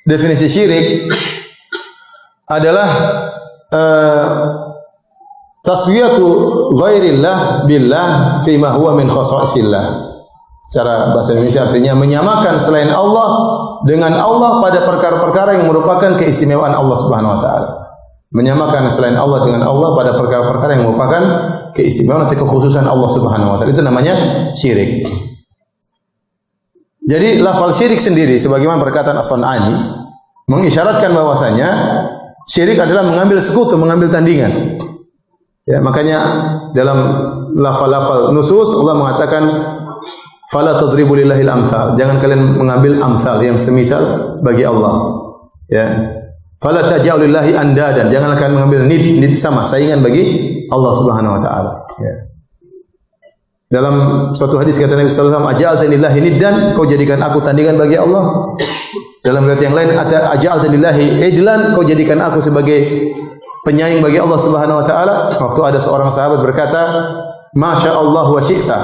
definisi syirik adalah taswiyatu ghairillah billah fima huwa min khasaisillah. Secara bahasa Indonesia artinya menyamakan selain Allah dengan Allah pada perkara-perkara yang merupakan keistimewaan Allah Subhanahu wa taala. Menyamakan selain Allah dengan Allah pada perkara-perkara yang merupakan keistimewaan atau kekhususan Allah Subhanahu wa taala. Itu namanya syirik. Jadi lafal syirik sendiri sebagaimana perkataan As-Sun'ani mengisyaratkan bahwasanya syirik adalah mengambil sekutu, mengambil tandingan. Ya, makanya dalam lafal-lafal nusus Allah mengatakan fala tadribu lillahil amsal. Jangan kalian mengambil amsal yang semisal bagi Allah. Ya. Fala taj'alu lillahi andadan. Jangan kalian mengambil nid sama saingan bagi Allah Subhanahu wa taala. Ya. Dalam suatu hadis kata Nabi sallallahu alaihi wasallam, "Aj'altani lillahi niddan?" Kau jadikan aku tandingan bagi Allah. Dalam riwayat yang lain, "Aj'altani lillahi idlan?" Kau jadikan aku sebagai penyaing bagi Allah Subhanahu wa taala. Waktu ada seorang sahabat berkata, "Masya Allah wa syi'ta."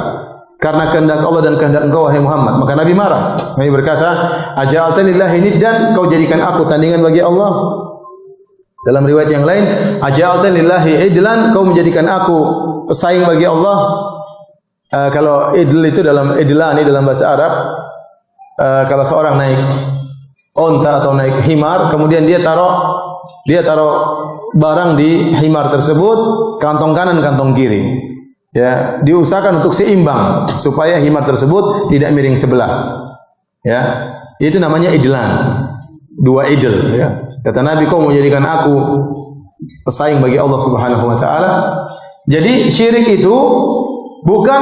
Karena kehendak Allah dan kehendak engkau wahai Muhammad. Maka Nabi marah. Nabi berkata, "Aja'altani lillahi niddan?" Kau jadikan aku tandingan bagi Allah. Dalam riwayat yang lain, "Aja'altani lillahi idlan?" Kau menjadikan aku pesaing bagi Allah. Kalau idl itu dalam idlani dalam bahasa Arab, kalau seorang naik onta atau naik himar, kemudian dia taruh barang di himar tersebut, kantong kanan, kantong kiri. Ya, diusahakan untuk seimbang supaya himar tersebut tidak miring sebelah. Ya, itu namanya idlan. Dua idl. Ya. Kata Nabi, kau mau jadikan aku pesaing bagi Allah Subhanahu Wa Taala. Jadi syirik itu bukan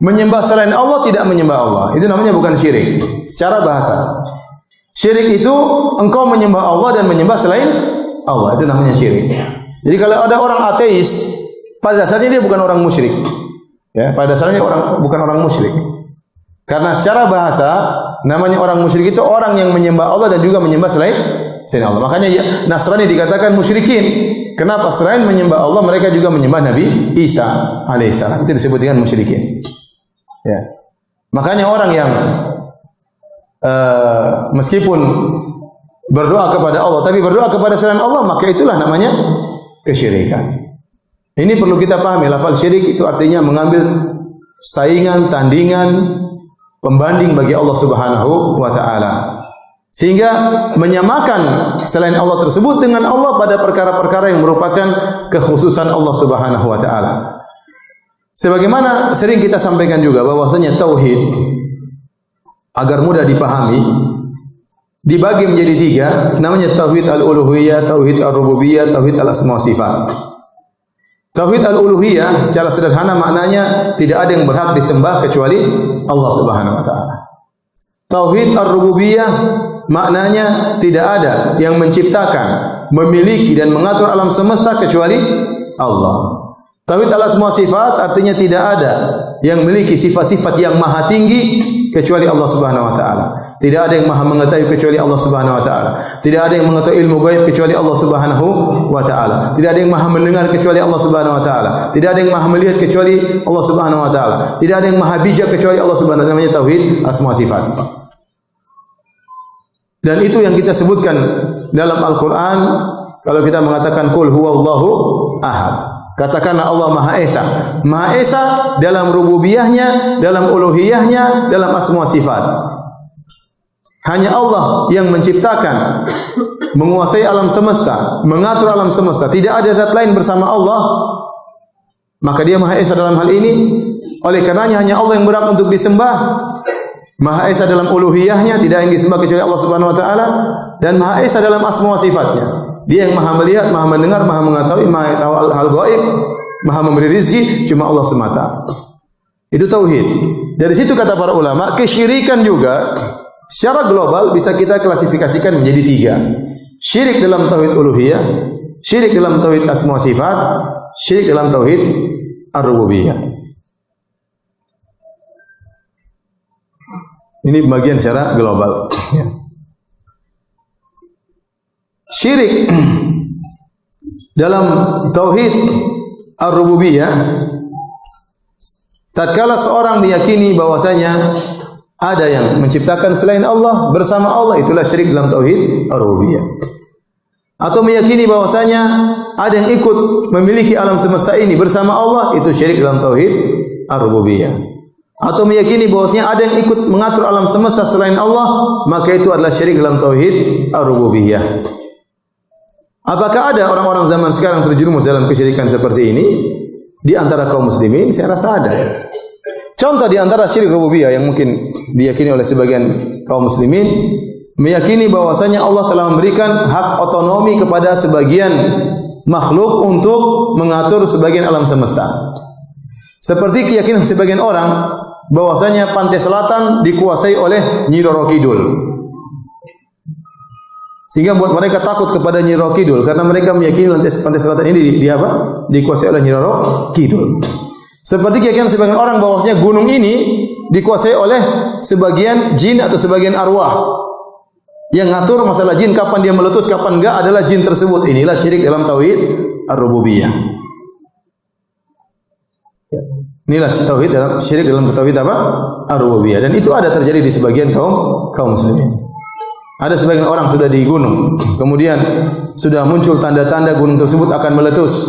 menyembah selain Allah, tidak menyembah Allah. Itu namanya bukan syirik. Secara bahasa, syirik itu engkau menyembah Allah dan menyembah selain Allah. Itu namanya syirik. Jadi kalau ada orang ateis, pada dasarnya dia bukan orang musyrik. Ya, pada dasarnya bukan orang musyrik. Karena secara bahasa namanya orang musyrik itu orang yang menyembah Allah dan juga menyembah selain Allah. Makanya ya, Nasrani dikatakan musyrikin. Kenapa? Selain menyembah Allah, mereka juga menyembah Nabi Isa alaihissalam. Itu disebut dengan musyrikin. Ya. Makanya orang yang meskipun berdoa kepada Allah, tapi berdoa kepada selain Allah, maka itulah namanya kesyirikan. Ini perlu kita pahami. Lafal syirik itu artinya mengambil saingan, tandingan, pembanding bagi Allah Subhanahu wa taala. Sehingga menyamakan selain Allah tersebut dengan Allah pada perkara-perkara yang merupakan kekhususan Allah Subhanahu wa taala. Sebagaimana sering kita sampaikan juga bahwasanya tauhid agar mudah dipahami dibagi menjadi tiga, namanya tauhid al-uluhiyah, tauhid ar-rububiyah, tauhid al-asma wa sifat. Tauhid al-uluhiyah secara sederhana maknanya tidak ada yang berhak disembah kecuali Allah Subhanahu wa taala. Tauhid ar-rububiyah maknanya tidak ada yang menciptakan, memiliki dan mengatur alam semesta kecuali Allah. Tauhid al-asma sifat artinya tidak ada yang memiliki sifat-sifat yang maha tinggi kecuali Allah Subhanahu wa taala. Tidak ada yang maha mengetahui kecuali Allah Subhanahu wa taala. Tidak ada yang mengetahui ilmu gaib kecuali Allah Subhanahu wa taala. Tidak ada yang maha mendengar kecuali Allah Subhanahu wa taala. Tidak ada yang maha melihat kecuali Allah Subhanahu wa taala. Tidak ada yang maha bijak kecuali Allah Subhanahu wa taala. Namanya tauhid asma sifat. Dan itu yang kita sebutkan dalam Al-Qur'an kalau kita mengatakan qul huwallahu ahad. Katakanlah Allah Maha Esa. Maha Esa dalam rububiyahnya, dalam uluhiyahnya, dalam asma sifat. Hanya Allah yang menciptakan, menguasai alam semesta, mengatur alam semesta. Tidak ada zat lain bersama Allah. Maka dia Maha Esa dalam hal ini. Oleh karenanya hanya Allah yang berhak untuk disembah. Maha Esa dalam uluhiyahnya, tidak yang disembah kecuali Allah Subhanahu wa taala, dan Maha Esa dalam asma wa sifatnya. Dia yang maha melihat, maha mendengar, maha mengetahui, maha tahu hal gaib, maha memberi rizki, cuma Allah semata. Itu tauhid. Dari situ kata para ulama, kesyirikan juga secara global bisa kita klasifikasikan menjadi tiga. Syirik dalam tauhid uluhiyah, syirik dalam tauhid asma wa sifat, syirik dalam tauhid ar-rububiyah. Ini bagian secara global. Syirik dalam tauhid ar-rububiyah tatkala seorang meyakini bahwasanya ada yang menciptakan selain Allah bersama Allah, itulah syirik dalam tauhid ar-rububiyah. Atau meyakini bahwasanya ada yang ikut memiliki alam semesta ini bersama Allah, itu syirik dalam tauhid ar-rububiyah. Atau meyakini bahwasanya ada yang ikut mengatur alam semesta selain Allah, maka itu adalah syirik dalam tauhid ar-rububiyah. Apakah ada orang-orang zaman sekarang terjerumus dalam kesyirikan seperti ini? Di antara kaum muslimin saya rasa ada. Contoh di antara syirik rububiyah yang mungkin diyakini oleh sebagian kaum muslimin, meyakini bahwasanya Allah telah memberikan hak otonomi kepada sebagian makhluk untuk mengatur sebagian alam semesta. Seperti keyakinan sebagian orang bahwasanya pantai selatan dikuasai oleh Nyi Roro Kidul. Sehingga buat mereka takut kepada Nyi Roro Kidul karena mereka meyakini pantai selatan ini dikuasai oleh Nyi Roro Kidul. Seperti keyakinan sebagian orang bahwasanya gunung ini dikuasai oleh sebagian jin atau sebagian arwah. Yang ngatur masalah jin kapan dia meletus kapan enggak adalah jin tersebut. Inilah syirik dalam tauhid ar-rububiyah. Inilah syirik dalam tauhid apa? Ar-rububiyah. Dan itu ada terjadi di sebagian kaum muslimin. Ada sebagian orang sudah di gunung, kemudian sudah muncul tanda-tanda gunung tersebut akan meletus.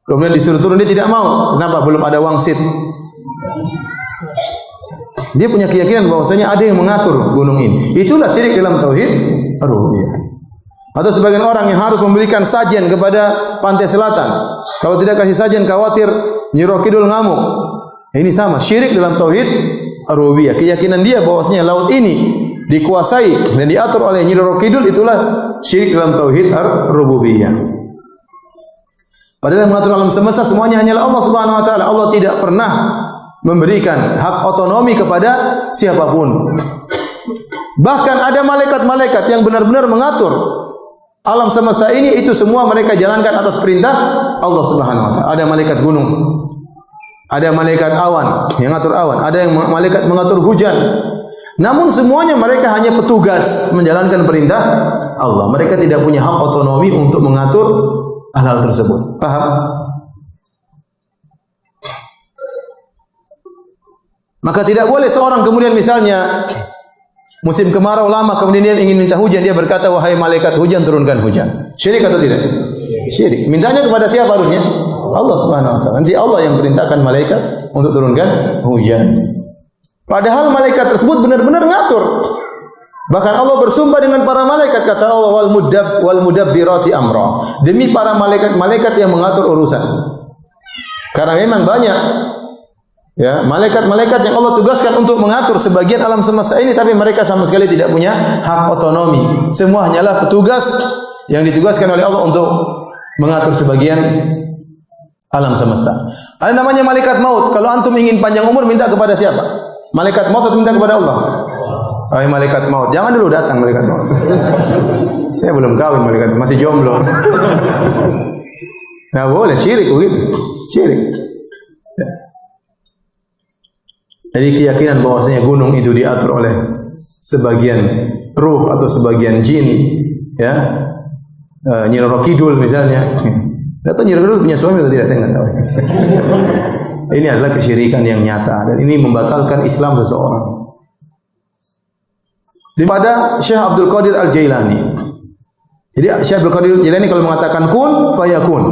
Kemudian disuruh turun, dia tidak mau. Kenapa? Belum ada wangsit. Dia punya keyakinan bahwasanya ada yang mengatur gunung ini. Itulah syirik dalam tauhid ar-rububiyah. Atau sebagian orang yang harus memberikan sajen kepada pantai selatan. Kalau tidak kasih sajen khawatir Nyi Roro Kidul ngamuk. Ini sama, syirik dalam tauhid ar-rububiyah. Keyakinan dia bahwasanya laut ini dikuasai dan diatur oleh Nyi Roro Kidul, itulah syirik dalam tauhid ar-rububiyah. Padahal mengatur alam semesta semuanya hanyalah Allah Subhanahu wa taala. Allah tidak pernah memberikan hak otonomi kepada siapapun. Bahkan ada malaikat-malaikat yang benar-benar mengatur alam semesta ini, itu semua mereka jalankan atas perintah Allah Subhanahu wa taala. Ada malaikat gunung, ada malaikat awan yang mengatur awan, ada yang malaikat mengatur hujan. Namun semuanya mereka hanya petugas menjalankan perintah Allah. Mereka tidak punya hak otonomi untuk mengatur hal-hal tersebut. Paham? Maka tidak boleh seorang kemudian misalnya musim kemarau lama kemudian dia ingin minta hujan, dia berkata, wahai malaikat hujan turunkan hujan. Syirik atau tidak? Syirik. Mintanya kepada siapa harusnya? Allah Subhanahu wa taala. Nanti Allah yang perintahkan malaikat untuk turunkan hujan. Padahal malaikat tersebut benar-benar ngatur. Bahkan Allah bersumpah dengan para malaikat, kata Allah, wal mudabbirati amra. Demi para malaikat-malaikat yang mengatur urusan. Karena memang banyak ya malaikat-malaikat yang Allah tugaskan untuk mengatur sebagian alam semesta ini, tapi mereka sama sekali tidak punya hak otonomi. Semua hanyalah petugas yang ditugaskan oleh Allah untuk mengatur sebagian alam semesta. Ada namanya malaikat maut. Kalau antum ingin panjang umur, minta kepada siapa? Malaikat maut atau minta kepada Allah? Wahai malaikat maut, jangan dulu datang malaikat maut. Saya belum kawin, malaikat masih jomblo. Nggak boleh, syirik begitu. Syirik. Jadi keyakinan bahwasanya gunung itu diatur oleh sebagian ruh atau sebagian jin, ya, Nyi Roro Kidul misalnya. Atau Nyi Roro Kidul punya suami atau tidak, saya nggak tahu. Ini adalah kesyirikan yang nyata dan ini membatalkan Islam seseorang. Daripada Syekh Abdul Qadir Al-Jailani. Jadi Syekh Abdul Qadir Al-Jailani kalau mengatakan kun fayakun,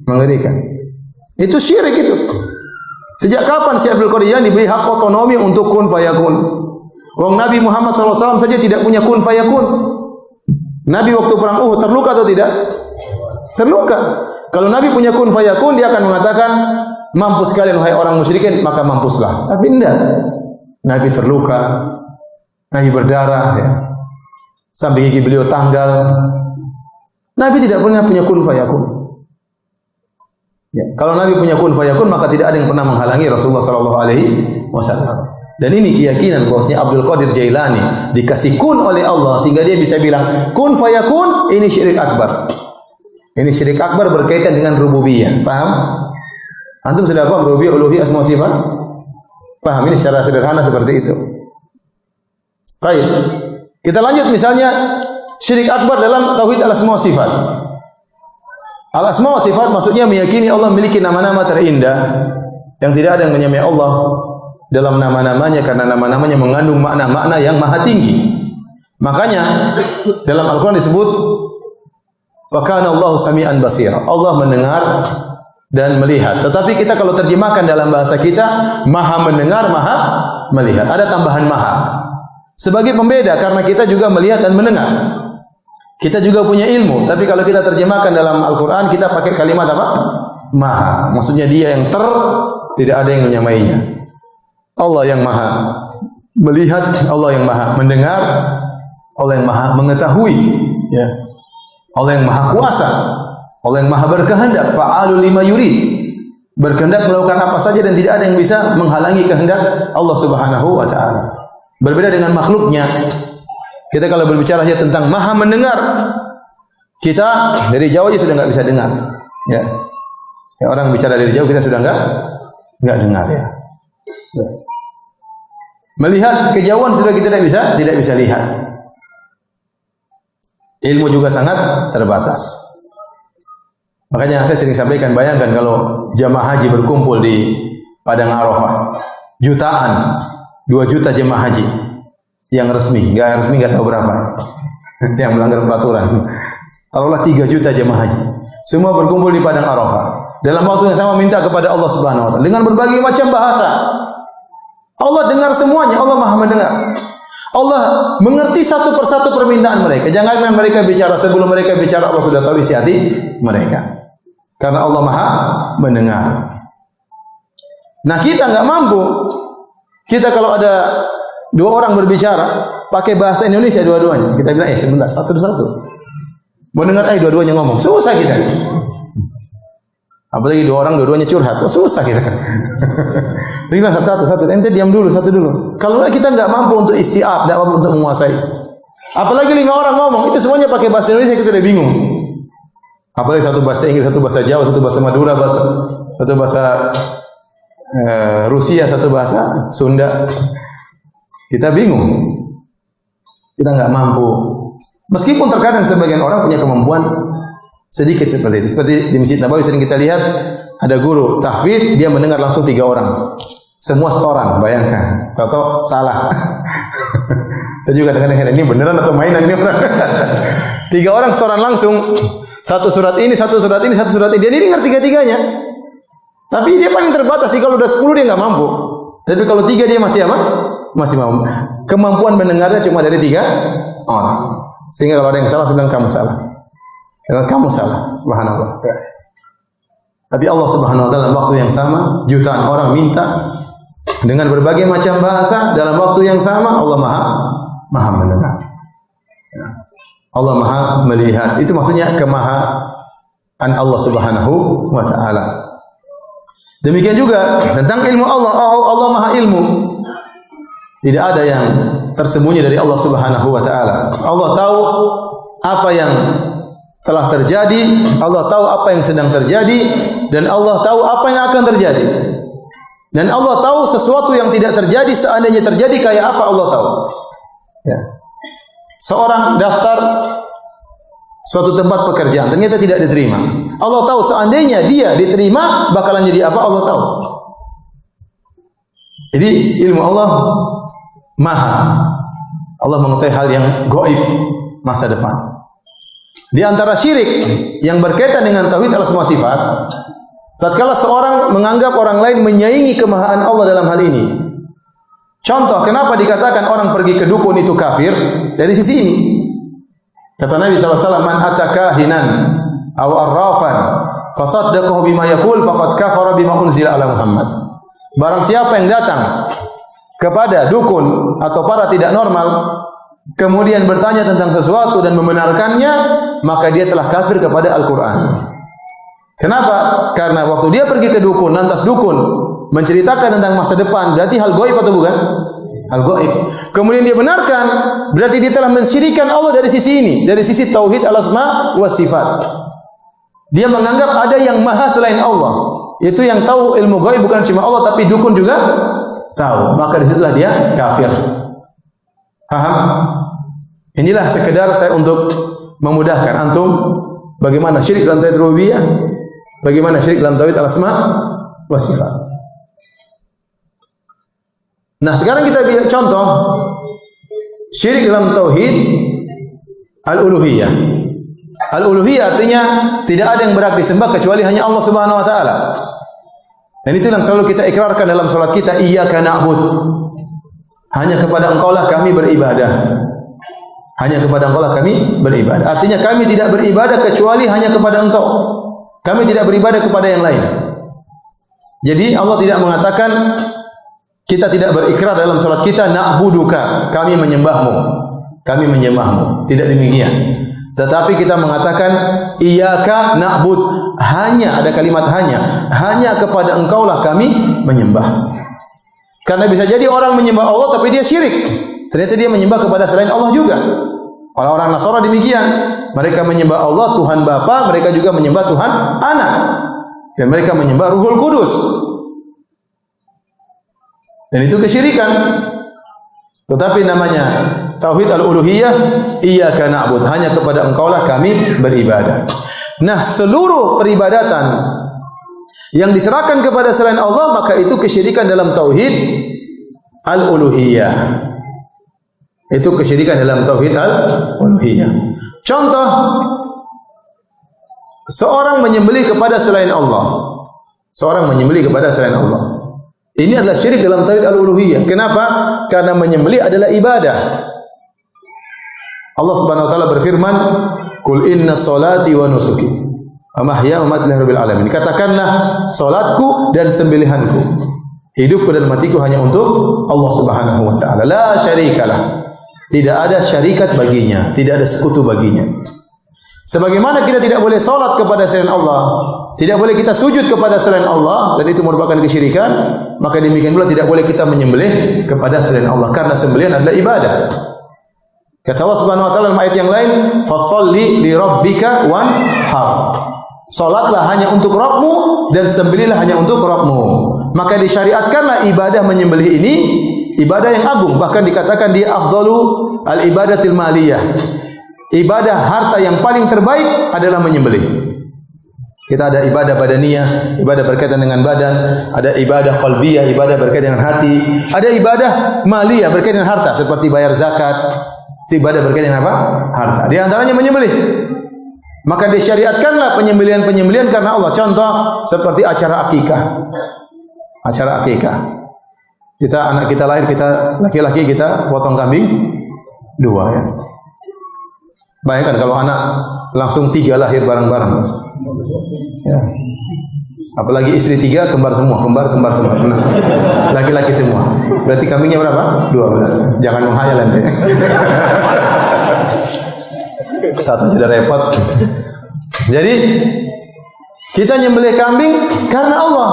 mengerikan. Itu syirik itu. Sejak kapan Syekh Abdul Qadir Al-Jailani diberi hak otonomi untuk kun fayakun? Wong Nabi Muhammad SAW saja tidak punya kun fayakun. Nabi waktu perang Uhud terluka atau tidak? Terluka. Kalau Nabi punya kun fayakun, dia akan mengatakan, mampus kalian wahai orang musyrikin, maka mampuslah. Tapi tidak. Nabi terluka, Nabi berdarah, ya. Sampai gigi beliau tanggal. Nabi tidak pernah punya kun fayakun. Ya. Kalau Nabi punya kun fayakun, maka tidak ada yang pernah menghalangi Rasulullah SAW. Dan ini keyakinan bahwasanya Abdul Qadir Jailani dikasih kun oleh Allah sehingga dia bisa bilang kun fayakun. Ini syirik akbar. Ini syirik akbar berkaitan dengan rububiyah. Paham? Antum sudah paham rububiyah, uluhiyah, asma sifat? Paham? Ini secara sederhana seperti itu. Baik. Kita lanjut misalnya syirik akbar dalam tauhid al-asma wa sifat. Al-asma wa sifat maksudnya meyakini Allah memiliki nama-nama terindah yang tidak ada yang menyamai Allah. dalam nama-namanya karena nama-namanya mengandung makna-makna yang maha tinggi. Makanya dalam Al-Qur'an disebut wa kana Allahu sami'an basira. Allah mendengar dan melihat. Tetapi kita kalau terjemahkan dalam bahasa kita, maha mendengar, maha melihat. Ada tambahan maha. Sebagai pembeda karena kita juga melihat dan mendengar. Kita juga punya ilmu, tapi kalau kita terjemahkan dalam Al-Qur'an kita pakai kalimat apa? Maha. Maksudnya dia yang tidak ada yang menyamainya. Allah yang maha melihat, Allah yang maha mendengar, Allah yang maha mengetahui, ya. Allah yang maha kuasa, Allah yang maha berkehendak, fa'alul lima yurid. Berkehendak melakukan apa saja dan tidak ada yang bisa menghalangi kehendak Allah Subhanahu wa taala. Berbeda dengan makhluknya. Kita kalau berbicara saja tentang maha mendengar, kita dari jauh aja sudah enggak bisa dengar, ya. Ya, orang bicara dari jauh kita sudah enggak dengar, ya. Melihat kejauhan sudah kita tidak bisa lihat. Ilmu juga sangat terbatas. Makanya saya sering sampaikan, bayangkan kalau jamaah haji berkumpul di Padang Arafah, jutaan, 2 juta jemaah haji yang resmi, enggak resmi enggak tahu berapa yang melanggar peraturan. Taruhlah 3 juta jemaah haji. Semua berkumpul di Padang Arafah. Dalam waktu yang sama minta kepada Allah Subhanahu wa taala dengan berbagai macam bahasa. Allah dengar semuanya, Allah maha mendengar. Allah mengerti satu persatu permintaan mereka. Jangankan mereka bicara, sebelum mereka bicara Allah sudah tahu isi hati mereka. Karena Allah maha mendengar. Nah, kita enggak mampu. Kita kalau ada 2 orang berbicara pakai bahasa Indonesia dua-duanya, kita bilang sebentar, satu-satu. Mendengar dua-duanya ngomong, susah kita. Apalagi 2 orang dua-duanya curhat, susah kita. Bilang satu-satu, ente diam dulu, satu dulu. Kalau kita enggak mampu untuk istiab, enggak mampu untuk menguasai. Apalagi 5 orang ngomong, itu semuanya pakai bahasa Indonesia, kita udah bingung. Apalagi satu bahasa Inggris, satu bahasa Jawa, satu bahasa Madura, satu bahasa Rusia, satu bahasa Sunda. Kita bingung. Kita enggak mampu. Meskipun terkadang sebagian orang punya kemampuan sedikit seperti itu. Seperti di Masjid Nabawi sering kita lihat ada guru tahfidz, dia mendengar langsung 3 orang. Semua setoran, bayangkan. Atau salah. Saya juga kadang-kadang ini beneran atau mainan ini orang. 3 orang setoran langsung. Satu surat ini, satu surat ini, satu surat ini. Dia dengar 3-3-nya. Tapi dia paling terbatas sih, kalau udah 10 dia enggak mampu. Tapi kalau 3 dia masih apa? Masih mampu. Kemampuan mendengarnya cuma dari 3 orang. Sehingga kalau ada yang salah, saya bilang kamu salah. Karena kamu salah, subhanallah. Tapi Allah Subhanahu wa taala dalam waktu yang sama, jutaan orang minta dengan berbagai macam bahasa dalam waktu yang sama, Allah maha mendengar. Allah maha melihat. Itu maksudnya kemahaan Allah Subhanahu wa taala. Demikian juga tentang ilmu Allah. Allah maha ilmu. Tidak ada yang tersembunyi dari Allah Subhanahu wa taala. Allah tahu apa yang telah terjadi, Allah tahu apa yang sedang terjadi, dan Allah tahu apa yang akan terjadi. Dan Allah tahu sesuatu yang tidak terjadi, seandainya terjadi kayak apa Allah tahu. Ya. Seorang daftar suatu tempat pekerjaan, ternyata tidak diterima. Allah tahu seandainya dia diterima bakalan jadi apa, Allah tahu. Jadi ilmu Allah maha. Allah mengetahui hal yang gaib masa depan. Di antara syirik yang berkaitan dengan tauhid al-asma sifat, tatkala seorang menganggap orang lain menyaingi kemahaan Allah dalam hal ini. Contoh, kenapa dikatakan orang pergi ke dukun itu kafir? Dari sisi ini. Kata Nabi SAW, man ataka hinan aw arrafan fasaddaqahu bima yaqul faqad kafara bima unzila ala Muhammad. Barang siapa yang datang kepada dukun atau para tidak normal, kemudian bertanya tentang sesuatu dan membenarkannya, maka dia telah kafir kepada Al-Quran. Kenapa? Karena waktu dia pergi ke dukun, lantas dukun menceritakan tentang masa depan, berarti hal gaib atau bukan? Hal gaib. Kemudian dia benarkan, berarti dia telah mensyirikan Allah dari sisi ini, dari sisi tauhid al-asma wa sifat. Dia menganggap ada yang maha selain Allah. Itu yang tahu ilmu gaib bukan cuma Allah, tapi dukun juga tahu. Maka disitulah dia kafir. Paham? Inilah sekedar saya untuk memudahkan antum bagaimana syirik dalam tauhid rububiyah, bagaimana syirik dalam tauhid al-asma wa sifat. Nah, sekarang kita lihat contoh syirik dalam tauhid al-uluhiyah. Al-uluhiyah artinya tidak ada yang berhak disembah kecuali hanya Allah Subhanahu wa taala. Dan itu yang selalu kita ikrarkan dalam salat kita, iyyaka na'bud. Hanya kepada Engkau lah kami beribadah. Hanya kepada Engkau lah kami beribadah. Artinya kami tidak beribadah kecuali hanya kepada Engkau. Kami tidak beribadah kepada yang lain. Jadi Allah tidak mengatakan kita tidak berikrar dalam salat kita na'buduka, kami menyembahmu. Kami menyembahmu. Tidak demikian. Tetapi kita mengatakan iyyaka na'bud, hanya ada kalimat hanya kepada Engkau lah kami menyembah. Karena bisa jadi orang menyembah Allah tapi dia syirik. Ternyata dia menyembah kepada selain Allah juga. Orang-orang Nasara demikian. Mereka menyembah Allah Tuhan Bapa, mereka juga menyembah Tuhan Anak. Dan mereka menyembah Ruhul Kudus. Dan itu kesyirikan. Tetapi namanya tauhid al-uluhiyah, iyyaka na'bud, hanya kepada Engkau lah kami beribadah. Nah, seluruh peribadatan yang diserahkan kepada selain Allah, maka itu kesyirikan dalam tauhid al-uluhiyah. Itu kesyirikan dalam tauhid al-uluhiyah. Contoh, seorang menyembelih kepada selain Allah. Seorang menyembelih kepada selain Allah. Ini adalah syirik dalam tauhid al-uluhiyah. Kenapa? Karena menyembelih adalah ibadah. Allah Subhanahu wa taala berfirman, "Qul inna sholati wa nusuki wa mahyaya wa mamati lillahi rabbil alamin." Katakanlah, salatku dan sembelihanku, hidupku dan matiku hanya untuk Allah Subhanahu wa taala. La syarikalah. Tidak ada syarikat baginya, tidak ada sekutu baginya. Sebagaimana kita tidak boleh salat kepada selain Allah, tidak boleh kita sujud kepada selain Allah, dan itu merupakan kesyirikan, maka demikian pula tidak boleh kita menyembelih kepada selain Allah, karena sembelihan adalah ibadah. Kata Allah Subhanahu wa taala dalam ayat yang lain, "Fasholli li rabbika wanhar." Salatlah hanya untuk Rabbmu dan sembelihlah hanya untuk Rabbmu. Maka disyariatkanlah ibadah menyembelih ini, ibadah yang agung, bahkan dikatakan dia afdalu al-ibadatil maliyah. Ibadah harta yang paling terbaik adalah menyembelih. Kita ada ibadah badaniyah, ibadah berkaitan dengan badan, ada ibadah qalbiyah, ibadah berkaitan dengan hati, ada ibadah maliyah berkaitan dengan harta seperti bayar zakat. Itu ibadah berkaitan dengan apa? Harta. Di antaranya menyembelih. Maka disyariatkanlah penyembelihan-penyembelihan karena Allah. Contoh seperti acara akikah. Acara akikah. Anak kita lahir, kita laki-laki kita potong kambing 2 ya. Bayangkan kalau anak langsung 3 lahir bareng-bareng. Ya. Apalagi istri 3 kembar semua, kembar. Laki-laki semua. Berarti kambingnya berapa? 12. Jangan menghayal ente. Satu sudah repot. Jadi kita nyembelih kambing karena Allah.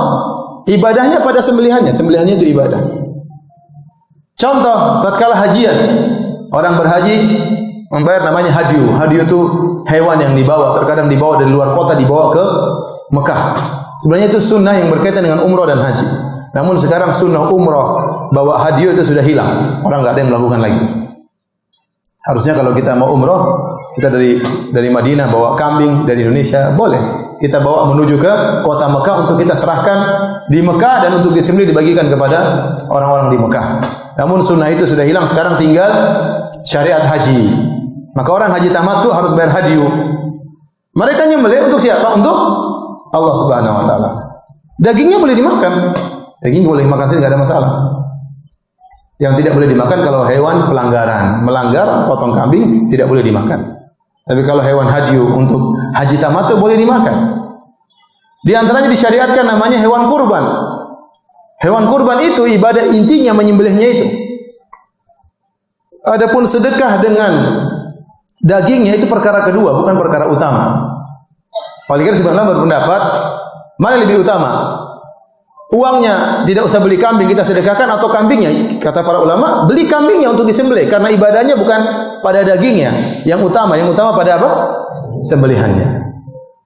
Ibadahnya pada sembelihannya, sembelihannya itu ibadah. Contoh, tatkala hajian, orang berhaji membayar namanya hadiyu. Hadiyu itu hewan yang dibawa, terkadang dibawa dari luar kota, dibawa ke Mekah. Sebenarnya itu sunnah yang berkaitan dengan umrah dan haji. Namun sekarang sunnah umrah bawa hadiyu itu sudah hilang. Orang nggak ada yang melakukan lagi. Harusnya kalau kita mau umrah, kita dari Madinah bawa kambing, dari Indonesia boleh. Kita bawa menuju ke kota Mekah untuk kita serahkan di Mekah dan untuk disembelih dibagikan kepada orang-orang di Mekah. Namun sunnah itu sudah hilang, sekarang tinggal syariat haji. Maka orang haji tamattu harus bayar hadiyu. Mereka nyembelih untuk siapa? Untuk Allah Subhanahu wa taala. Dagingnya boleh dimakan. Daging boleh dimakan saja, tidak ada masalah. Yang tidak boleh dimakan kalau hewan pelanggaran, melanggar potong kambing tidak boleh dimakan. Tapi kalau hewan haji untuk haji tamattu boleh dimakan. Di antaranya disyariatkan namanya hewan kurban. Hewan kurban itu ibadah intinya menyembelihnya itu. Adapun sedekah dengan dagingnya itu perkara kedua, bukan perkara utama. Paling sebenarnya berpendapat mana lebih utama? Uangnya tidak usah beli kambing, kita sedekahkan, atau kambingnya? Kata para ulama, beli kambingnya untuk disembelih karena ibadahnya bukan pada dagingnya. Yang utama pada apa? Sembelihannya.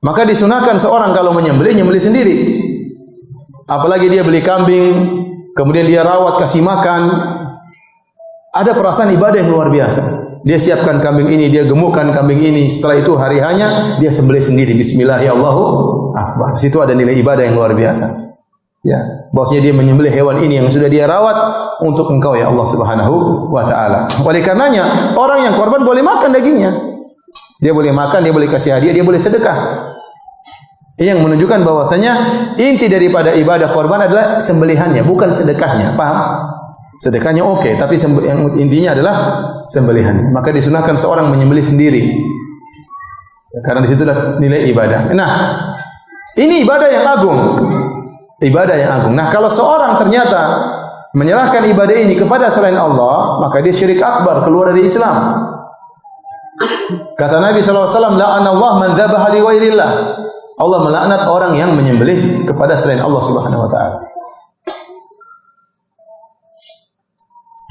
Maka disunahkan seorang kalau menyembelih, nyembelih sendiri. Apalagi dia beli kambing, kemudian dia rawat, kasih makan. Ada perasaan ibadah yang luar biasa. Dia siapkan kambing ini, dia gemukkan kambing ini. Setelah itu hari hanya dia sembelih sendiri. Bismillahirrahmanirrahim. Di situ ada nilai ibadah yang luar biasa. Ya, bahwasanya dia menyembelih hewan ini yang sudah dia rawat untuk engkau ya Allah Subhanahu wa taala. Oleh karenanya, orang yang korban boleh makan dagingnya. Dia boleh makan, dia boleh kasih hadiah, dia boleh sedekah. Ini yang menunjukkan bahwasanya inti daripada ibadah korban adalah sembelihannya, bukan sedekahnya. Paham? Sedekahnya oke, tapi yang intinya adalah sembelihan. Maka disunahkan seorang menyembelih sendiri. Karena di situlah nilai ibadah. Nah, ini ibadah yang agung. Ibadah yang agung. Nah, kalau seorang ternyata menyerahkan ibadah ini kepada selain Allah, maka dia syirik akbar, keluar dari Islam. Kata Nabi SAW, la'anallah man dzabaha li ghairillah. Allah melaknat orang yang menyembelih kepada selain Allah Subhanahu wa taala.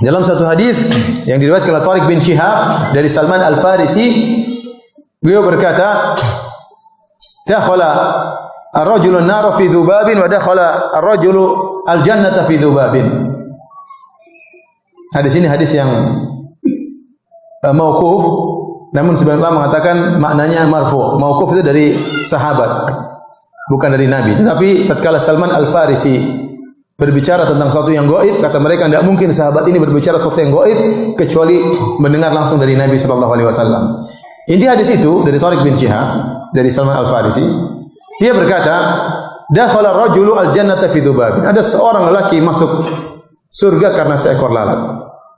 Dalam satu hadis yang diriwayatkan oleh Tariq bin Syihab dari Salman Al-Farisi, beliau berkata, dakhala ar-rajulu an-nara fi dhubabin wa dakhala ar-rajulu al-jannata fi dhubabin. Hadis ini hadis yang mauquf, namun sebagian ulama mengatakan maknanya marfu. Mauquf itu dari sahabat, bukan dari Nabi. Tetapi tatkala Salman Al-Farisi berbicara tentang sesuatu yang gaib, kata mereka tidak mungkin sahabat ini berbicara sesuatu yang gaib kecuali mendengar langsung dari Nabi sallallahu alaihi wasallam. Inti hadis itu dari Tariq bin Syihab dari Salman Al-Farisi. Dia berkata, dakhala ar-rajulu al-jannata fi dhubabin. Ada seorang lelaki masuk surga karena seekor lalat.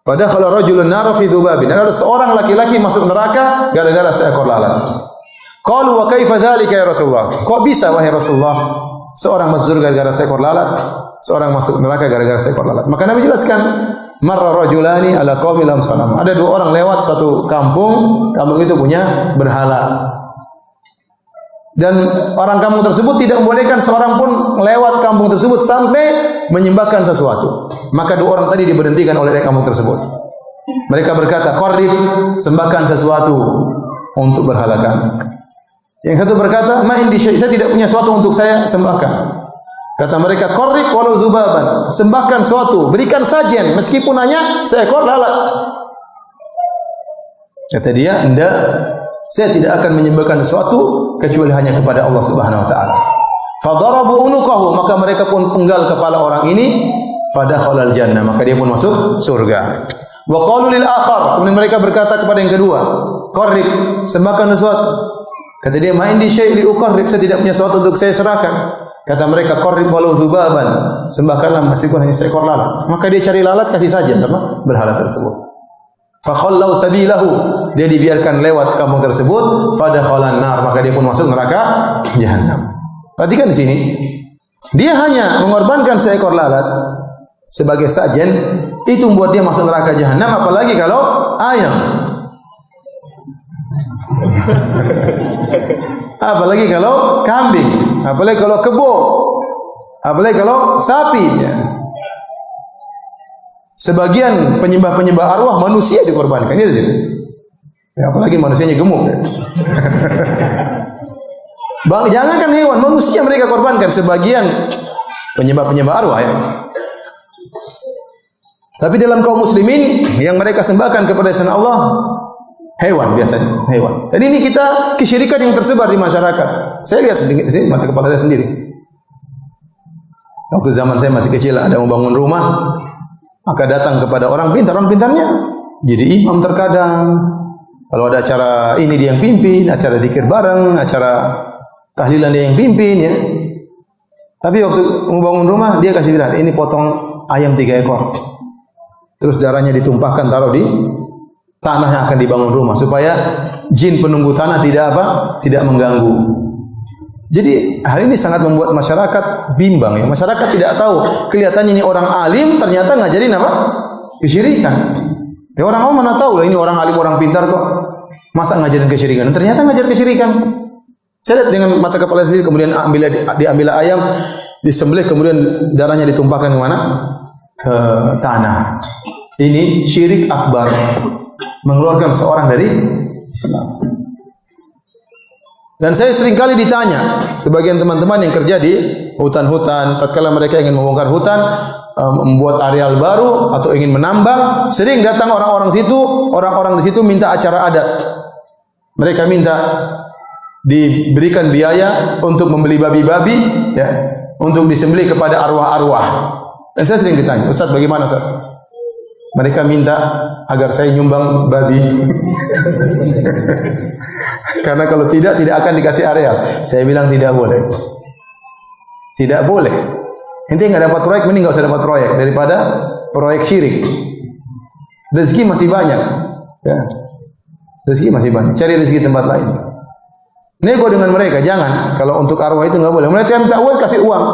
Wa dakhala ar-rajulu an-nara fi dhubabin. Ada seorang laki-laki masuk neraka gara-gara seekor lalat. Qalu wa kaifa dzalika ya Rasulullah? Kok bisa wahai Rasulullah? Seorang masuk surga gara-gara seekor lalat, seorang masuk neraka gara-gara seekor lalat. Maka Nabi jelaskan, marra rajulani ala qaumil salam. Ada dua orang lewat suatu kampung, kampung itu punya berhala. Dan orang kampung tersebut tidak membolehkan seorang pun lewat kampung tersebut sampai menyembahkan sesuatu. Maka dua orang tadi diberhentikan oleh kampung tersebut. Mereka berkata, qarrib, sembahkan sesuatu untuk berhala kami. Yang satu berkata, ma indi syai', saya tidak punya sesuatu untuk saya sembahkan. Kata mereka, qarrib walau dzubaban, sembahkan sesuatu, berikan sajian meskipun hanya seekor lalat. Kata dia, enggak, saya tidak akan menyembahkan sesuatu kecuali hanya kepada Allah Subhanahu wa taala. Fadarabu unuqahu, maka mereka pun penggal kepala orang ini, fadakhalal jannah, maka dia pun masuk surga. Wa qalu lil akhar, kemudian mereka berkata kepada yang kedua, qarrib, sembahkan sesuatu. Kata dia, ma indi syai' li uqarrib, saya tidak punya sesuatu untuk saya serahkan. Kata mereka, qarrib walau dzubaban, sembahkanlah meskipun hanya seekor lalat. Maka dia cari lalat, kasih saja sama berhala tersebut. Fa khallau sabilahu, dia dibiarkan lewat kampung tersebut, fadakhalan nar, maka dia pun masuk neraka jahanam. Perhatikan di sini. Dia hanya mengorbankan seekor lalat sebagai sajian, itu membuat dia masuk neraka jahanam, apalagi kalau ayam. Apalagi kalau kambing, apalagi kalau kebo, apalagi kalau sapi. Ya. Sebagian penyembah-penyembah arwah manusia dikorbankan, itu ya, apalagi manusianya gemuk. Ya. Bang, jangankan hewan, manusia mereka korbankan. Sebagian penyembah-penyembah arwah. Ya. Tapi dalam kaum muslimin yang mereka sembahkan kepada selain Allah, hewan biasanya, hewan. Dan ini kita kesyirikan yang tersebar di masyarakat. Saya lihat sedikit di sini, mata kepala saya sendiri. Waktu zaman saya masih kecil, ada mau bangun rumah, maka datang kepada orang pintar, orang pintarnya jadi imam terkadang. Kalau ada acara ini dia yang pimpin, acara zikir bareng, acara tahlilan dia yang pimpin, ya. Tapi waktu mau bangun rumah, dia kasih bilang, ini potong ayam 3 ekor. Terus darahnya ditumpahkan, taruh di tanah yang akan dibangun rumah supaya jin penunggu tanah tidak mengganggu. Jadi hal ini sangat membuat masyarakat bimbang, ya. Masyarakat tidak tahu, kelihatannya ini orang alim, ternyata ngajarin apa? Kesyirikan. Ya, orang awam mana tahu lah ini orang alim, orang pintar kok. Masa ngajarin kesyirikan? Ternyata ngajar kesyirikan. Saya lihat dengan mata kepala sendiri, kemudian diambil ayam, disembelih, kemudian darahnya ditumpahkan ke mana? Ke tanah. Ini syirik akbar, mengeluarkan seorang dari Islam. Dan saya seringkali ditanya, sebagian teman-teman yang kerja di hutan-hutan, tatkala mereka ingin membongkar hutan, membuat areal baru atau ingin menambang, sering datang orang-orang di situ minta acara adat. Mereka minta diberikan biaya untuk membeli babi-babi, ya. untuk disembelih kepada arwah-arwah. Dan saya sering ditanya, Ustaz bagaimana Ustaz? Mereka minta agar saya nyumbang babi. Karena kalau tidak akan dikasih areal. Saya bilang tidak boleh. Tidak boleh. Ente nggak dapat proyek, mending nggak usah dapat proyek daripada proyek syirik. Rezeki masih banyak. Ya. Rezeki masih banyak. Cari rezeki tempat lain. Nego dengan mereka, jangan. Kalau untuk arwah itu nggak boleh. Mereka minta uang, kasih uang.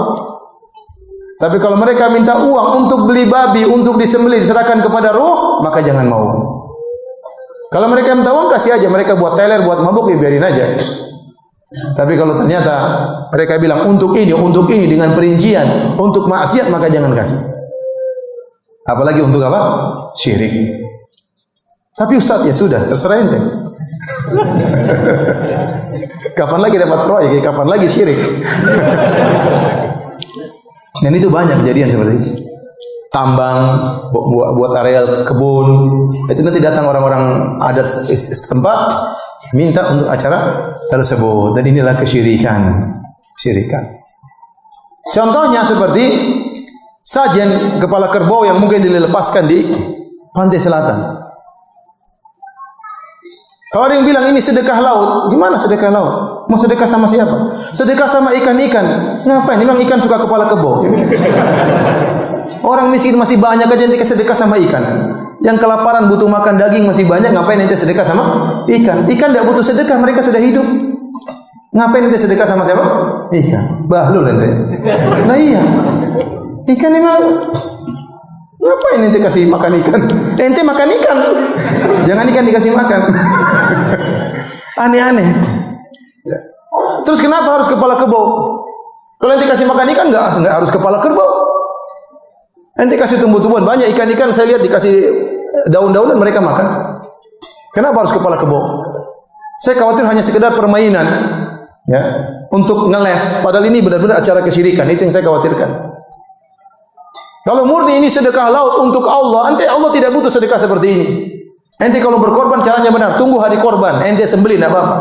Tapi kalau mereka minta uang untuk beli babi, untuk disembelih, diserahkan kepada ruh, maka jangan mau. Kalau mereka minta uang, kasih aja. Mereka buat teler, buat mabuk, ya biarin aja. Tapi kalau ternyata mereka bilang untuk ini dengan perincian, untuk maksiat, maka jangan kasih. Apalagi untuk apa? Syirik. Tapi Ustaz, ya sudah, terserah ente. Kapan lagi dapat proyek? Kapan lagi syirik? Dan itu banyak kejadian seperti itu. Tambang, buat areal kebun. Itu nanti datang orang-orang adat setempat minta untuk acara tersebut. Dan inilah kesyirikan. Contohnya seperti sajen kepala kerbau yang mungkin dilepaskan di pantai selatan. Kalau ada yang bilang ini sedekah laut, gimana sedekah laut? Mau sedekah sama siapa? Sedekah sama ikan-ikan. Ngapain? Memang ikan suka kepala kerbau. Orang miskin masih banyak aja nanti sedekah sama ikan. Yang kelaparan butuh makan daging masih banyak, ngapain nanti sedekah sama ikan? Ikan tidak butuh sedekah, mereka sudah hidup. Ngapain nanti sedekah sama siapa? Ikan. Bahlul nanti. Nah iya. Ikan memang ngapain ente kasih makan ikan? Ente makan ikan. Jangan ikan dikasih makan. Aneh-aneh. Terus kenapa harus kepala kerbau? Kalau ente kasih makan ikan enggak harus kepala kerbau. Ente kasih tumbuh-tumbuhan, banyak ikan-ikan saya lihat dikasih daun-daunan mereka makan. Kenapa harus kepala kerbau? Saya khawatir hanya sekedar permainan, ya, untuk ngeles. Padahal ini benar-benar acara kesyirikan. Itu yang saya khawatirkan. Kalau murni ini sedekah laut untuk Allah, ente Allah tidak butuh sedekah seperti ini. Ente kalau berkorban caranya benar, tunggu hari korban, ente sembelih enggak apa-apa.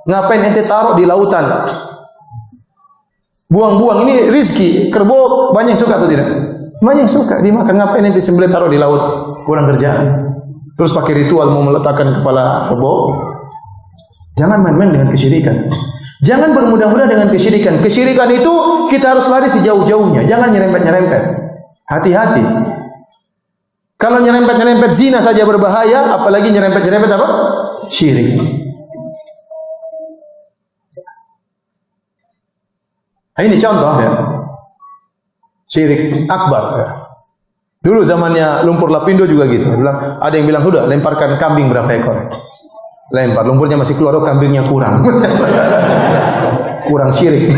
Ngapain ente taruh di lautan? Buang-buang ini rizki. Kerbau banyak yang suka atau tidak? Banyak yang suka dimakan. Ngapain ente sembelih taruh di laut? Kurang kerjaan. Terus pakai ritual mau meletakkan kepala kerbau. Jangan main-main dengan kesyirikan. Jangan bermudah-mudah dengan kesyirikan. Kesyirikan itu kita harus lari sejauh-jauhnya. Jangan nyerempet-nyerempet. Hati-hati. Kalau nyerempet-nyerempet zina saja berbahaya, apalagi nyerempet-nyerempet apa? Syirik. Nah, ini contoh ya. Syirik akbar ya. Dulu zamannya lumpur lapindo juga gitu. Ada yang bilang, "Udah, lemparkan kambing berapa ekor." Lempar, lumpurnya masih keluar, kambingnya kurang. Kurang syirik.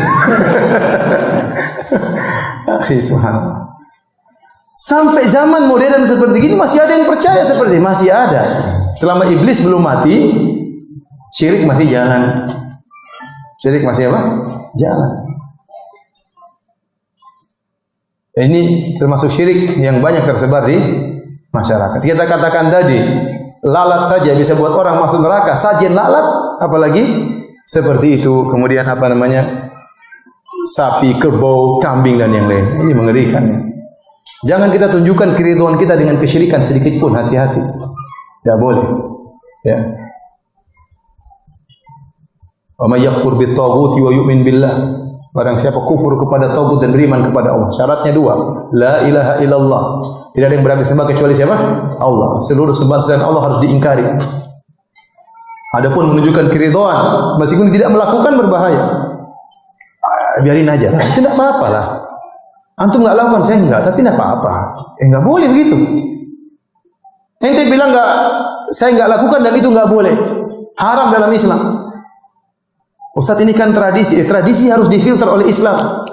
Subhanallah. Sampai zaman modern seperti ini masih ada yang percaya seperti ini, masih ada. Selama iblis belum mati, syirik masih jalan. Syirik masih apa? Jalan. Ini termasuk syirik yang banyak tersebar di masyarakat. Kita katakan tadi, lalat saja bisa buat orang masuk neraka, sajen lalat, apalagi seperti itu. Kemudian apa namanya? Sapi, kerbau, kambing dan yang lain. Ini mengerikan. Jangan kita tunjukkan keriduan kita dengan kesyirikan sedikit pun, hati-hati. Tidak boleh. Ya. Wa may yakfur bit-taghuti wa yu'min billah. Barang siapa kufur kepada tagut dan beriman kepada Allah. Syaratnya dua. La ilaha illallah. Tidak ada yang berhak disembah kecuali siapa? Allah. Seluruh sembahan selain Allah harus diingkari. Adapun menunjukkan keridhaan, meskipun tidak melakukan berbahaya. Biarin aja lah. Itu tidak apa-apa lah. Antum enggak lakukan, saya enggak, tapi tidak apa-apa. Enggak boleh begitu. Ente bilang enggak, saya enggak lakukan dan itu enggak boleh. Haram dalam Islam. Ustaz, ini kan tradisi. Tradisi harus difilter oleh Islam.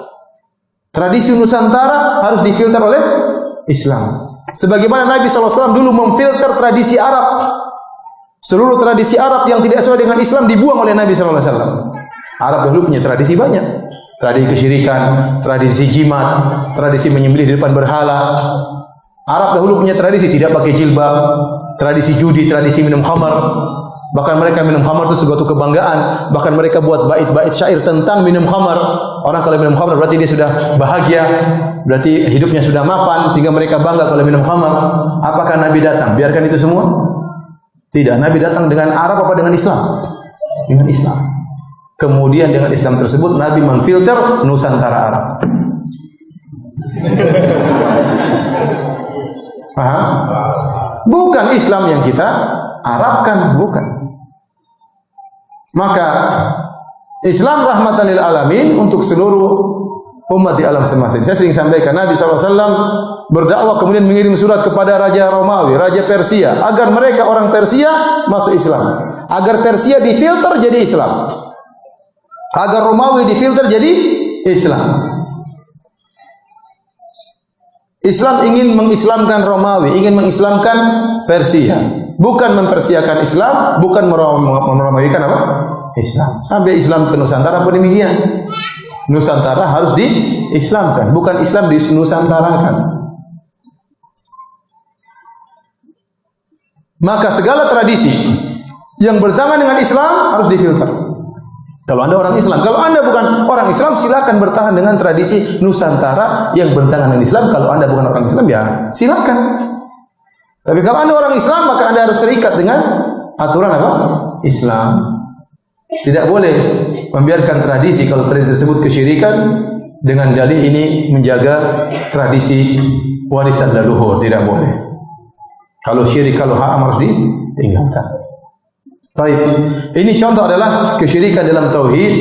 Tradisi Nusantara harus difilter oleh Islam. Sebagaimana Nabi SAW dulu memfilter tradisi Arab. Seluruh tradisi Arab yang tidak sesuai dengan Islam dibuang oleh Nabi SAW. Arab dahulu punya tradisi banyak. Tradisi kesyirikan, tradisi jimat, tradisi menyembelih di depan berhala. Arab dahulu punya tradisi tidak pakai jilbab, tradisi judi, tradisi minum khamar. Bahkan mereka minum khamar itu sebuah kebanggaan. Bahkan mereka buat bait-bait syair tentang minum khamar. orang kalau minum khamr berarti dia sudah bahagia, berarti hidupnya sudah mapan sehingga mereka bangga kalau minum khamr. Apakah Nabi datang? Biarkan itu semua? Tidak, Nabi datang dengan Arab apa dengan Islam? Dengan Islam. Kemudian dengan Islam tersebut Nabi memfilter Nusantara Arab. Paham? Bukan Islam yang kita Arabkan, bukan. Maka Islam rahmatan lil alamin untuk seluruh umat di alam semesta. Saya sering sampaikan Nabi SAW berdakwah kemudian mengirim surat kepada Raja Romawi, Raja Persia, agar mereka orang Persia masuk Islam. Agar Persia difilter jadi Islam. Agar Romawi difilter jadi Islam. Islam ingin mengislamkan Romawi, ingin mengislamkan Persia. Bukan mempersiakan Islam, bukan meromawikan apa? Islam. Sampai Islam ke Nusantara pun demikian. Nusantara harus diislamkan, bukan Islam dinusantarakan. Maka segala tradisi yang bertentangan dengan Islam harus difilter. Kalau Anda orang Islam, kalau Anda bukan orang Islam, silakan bertahan dengan tradisi Nusantara yang bertentangan dengan Islam. Kalau Anda bukan orang Islam, ya silakan. Tapi kalau Anda orang Islam, maka Anda harus terikat dengan aturan apa? Islam. Tidak boleh membiarkan tradisi kalau tradisi tersebut kesyirikan dengan dalih ini menjaga tradisi warisan leluhur, tidak boleh. Kalau syirik, kalau haram harus ditinggalkan. Baik, ini contoh adalah kesyirikan dalam tauhid